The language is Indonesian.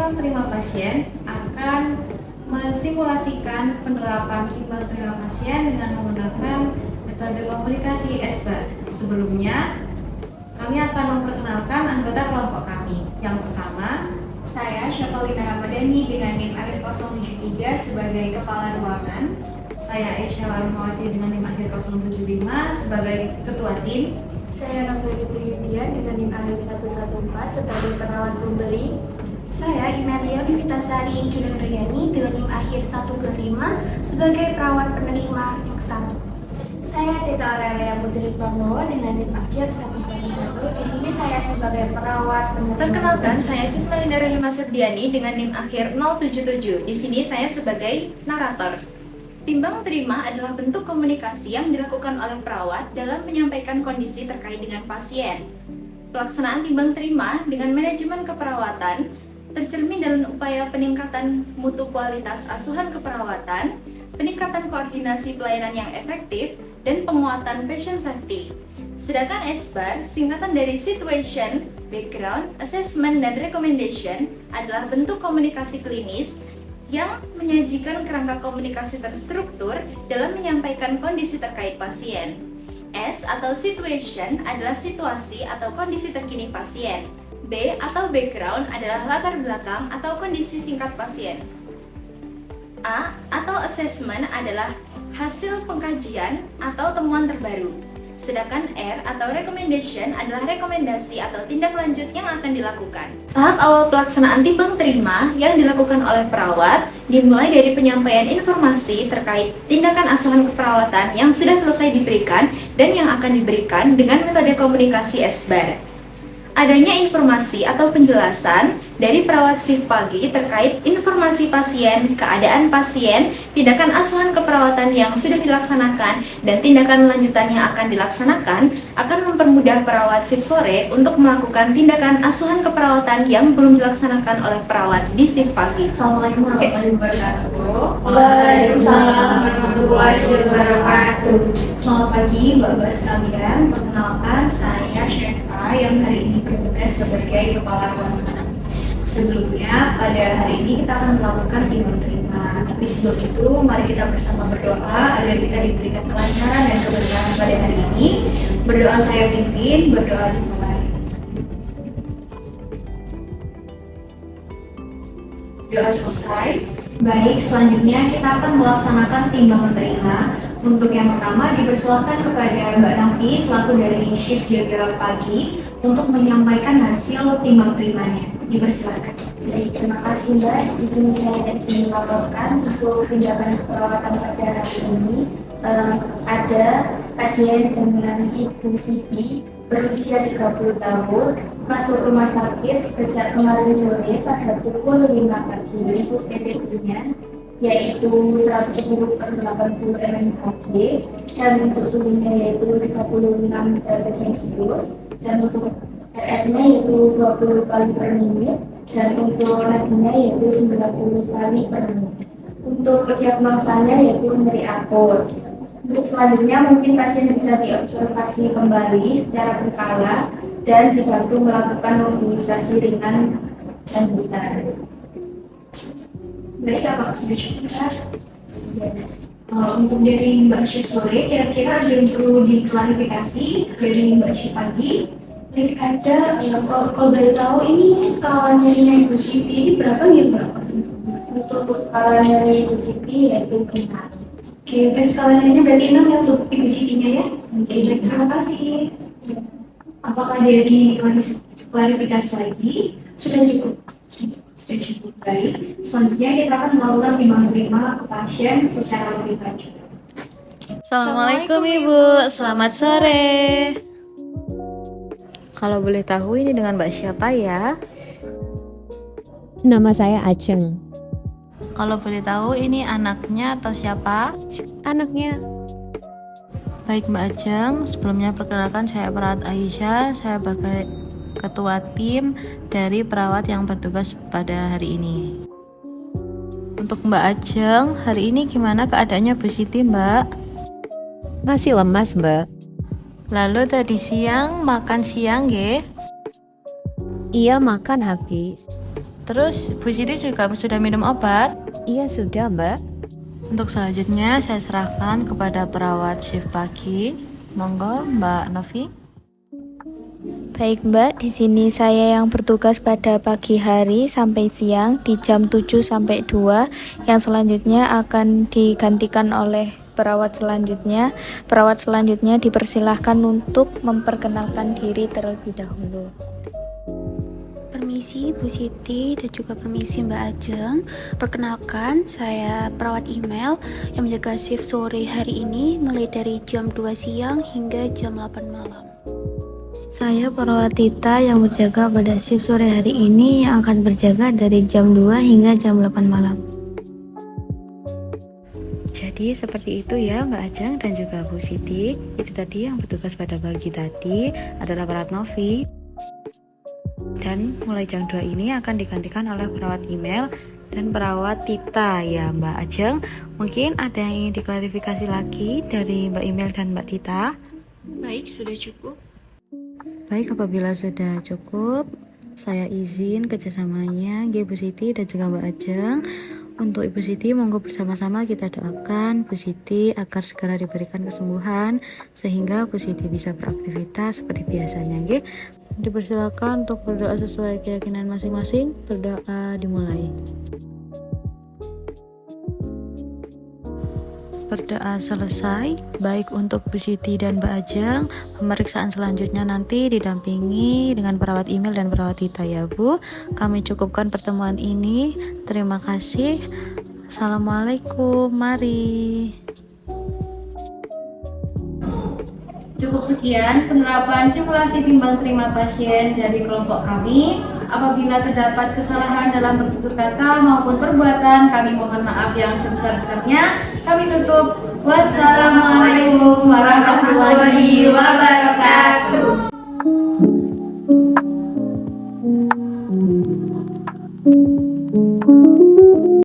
timbang terima pasien akan mensimulasikan penerapan timbang terima pasien dengan menggunakan metode komunikasi SBAR. Sebelumnya, kami akan memperkenalkan anggota kelompok kami. Yang pertama, Saya Syafalina Ramadhani dengan NIM akhir 073 sebagai Kepala Ruangan. saya Aisyah Lamawati dengan NIM akhir 075 sebagai Ketua Tim. Saya Nagari Yulian dengan NIM akhir 114 sebagai perawat pemberi. Saya Imelia Vivitasari Junandriani dengan NIM akhir 125 sebagai perawat penerima yang satu. Saya Tita Aurelia Putri Pramowo dengan NIM akhir 111. Di sini saya sebagai perawat penerima. Perkenalkan, saya Cutmalina Rahima Sepdiani dengan NIM akhir 077. Di sini saya sebagai narator. Timbang terima adalah bentuk komunikasi yang dilakukan oleh perawat dalam menyampaikan kondisi terkait dengan pasien. Pelaksanaan timbang terima dengan manajemen keperawatan tercermin dalam upaya peningkatan mutu kualitas asuhan keperawatan, peningkatan koordinasi pelayanan yang efektif, dan penguatan patient safety. Sedangkan SBAR, singkatan dari Situation, Background, Assessment, dan Recommendation adalah bentuk komunikasi klinis yang menyajikan kerangka komunikasi terstruktur dalam menyampaikan kondisi terkait pasien. S atau Situation adalah situasi atau kondisi terkini pasien. B atau Background adalah latar belakang atau kondisi singkat pasien. A atau Assessment adalah hasil pengkajian atau temuan terbaru. Sedangkan R atau Recommendation adalah rekomendasi atau tindak lanjut yang akan dilakukan. Tahap awal pelaksanaan timbang terima yang dilakukan oleh perawat dimulai dari penyampaian informasi terkait tindakan asuhan keperawatan yang sudah selesai diberikan dan yang akan diberikan dengan metode komunikasi SBAR. Adanya informasi atau penjelasan dari perawat shift pagi terkait informasi pasien, keadaan pasien, tindakan asuhan keperawatan yang sudah dilaksanakan, dan tindakan lanjutan yang akan dilaksanakan akan mempermudah perawat shift sore untuk melakukan tindakan asuhan keperawatan yang belum dilaksanakan oleh perawat di shift pagi. Assalamualaikum warahmatullahi wabarakatuh. Waalaikumsalam warahmatullahi wabarakatuh. Selamat pagi Bapak sekalian. Perkenalkan, saya Syefa yang hari ini bertugas sebagai Kepala Ruangan. Sebelumnya, pada hari ini kita akan melakukan timbang terima. Tapi sebelum itu, mari kita bersama berdoa agar kita diberikan kelancaran dan keberkahan pada hari ini. Berdoa saya pimpin, berdoa dimulai. Doa selesai. Baik, selanjutnya kita akan melaksanakan timbang terima. Untuk yang pertama, dipersilakan kepada Mbak Nafi selaku dari shift jaga pagi untuk menyampaikan hasil timbang terimanya. Dipersilakan. Baik, terima kasih Mbak. Di sini saya izin melaporkan untuk tindakan keperawatan pada hari ini. Ada pasien dengan Ibu Siti berusia 30 tahun masuk rumah sakit sejak kemarin sore pada pukul 5 pagi untuk PPI-nya yaitu 110/80 mmHg dan untuk suhunya yaitu 36 derajat Celcius dan untuk RR-nya yaitu 20 kali per menit dan untuk nadinya yaitu 90 kali per menit. Untuk diagnosanya yaitu nyeri akut. Untuk selanjutnya mungkin pasien bisa diobservasi kembali secara berkala dan dibantu melakukan mobilisasi ringan dan vital. Baik, apakah sudah cukup? Untuk dari Mbak Syif sore, kira-kira ada yang perlu diklarifikasi dari Mbak Syif pagi? Baik, ada kalau boleh tahu ini skala nyerinya Ibu Siti ini berapa nih Mbak? Untuk skala nyeri Ibu Siti yaitu 5. Oke, berarti skala nyerinya berarti 6 ya untuk Ibu Sitinya ya? Oke, baik, terima kasih. Apakah ada lagi klarifikasi lagi? Sudah cukup. Sudah cukup, baik. Selanjutnya kita akan melakukan timbang terima ke pasien secara lebih lanjut. Assalamualaikum Ibu, selamat sore. Kalau boleh tahu ini dengan Mbak siapa ya? Nama saya Aceng. Kalau boleh tahu ini anaknya atau siapa? Anaknya. Baik Mbak Ajeng, sebelumnya perkenalkan saya perawat Aisyah, saya sebagai ketua tim dari perawat yang bertugas pada hari ini. Untuk Mbak Ajeng, hari ini gimana keadaannya Bu Siti Mbak? Masih lemas Mbak. Lalu tadi siang makan siang nggih? Iya makan habis. Terus Bu Siti juga sudah minum obat? Iya sudah Mbak. Untuk selanjutnya saya serahkan kepada perawat shift pagi. Monggo Mbak Novi. Baik Mbak, di sini saya yang bertugas pada pagi hari sampai siang di jam 7 sampai 2, yang selanjutnya akan digantikan oleh perawat selanjutnya. Perawat selanjutnya dipersilahkan untuk memperkenalkan diri terlebih dahulu. Permisi Bu Siti dan juga permisi Mbak Ajeng. Perkenalkan, saya perawat email yang menjaga shift sore hari ini mulai dari jam 2 siang hingga jam 8 malam. Saya perawat Tita yang berjaga pada shift sore hari ini yang akan berjaga dari jam 2 hingga jam 8 malam. Jadi seperti itu ya Mbak Ajeng dan juga Bu Siti. Itu tadi yang bertugas pada pagi tadi adalah perawat Novi. Dan mulai jam 2 ini akan digantikan oleh perawat email dan perawat Tita ya Mbak Ajeng. Mungkin ada yang ingin diklarifikasi lagi dari Mbak Email dan Mbak Tita? Baik, sudah cukup. Baik, apabila sudah cukup, saya izin kerjasamanya Bu Siti dan juga Mbak Ajeng. Untuk Ibu Siti, monggo bersama-sama kita doakan Bu Siti agar segera diberikan kesembuhan sehingga Bu Siti bisa beraktivitas seperti biasanya. Dipersilakan untuk berdoa sesuai keyakinan masing-masing. Berdoa dimulai. Berdoa selesai, baik untuk Bu Siti dan Mbak Ajeng. Pemeriksaan selanjutnya nanti didampingi dengan perawat email dan perawat Tita ya Bu. Kami cukupkan pertemuan ini. Terima kasih. Assalamualaikum. Mari. Cukup sekian penerapan simulasi timbang terima pasien dari kelompok kami. Apabila terdapat kesalahan dalam bertutur kata maupun perbuatan, kami mohon maaf yang sebesar-besarnya. Kami tutup. Wassalamualaikum warahmatullahi wabarakatuh.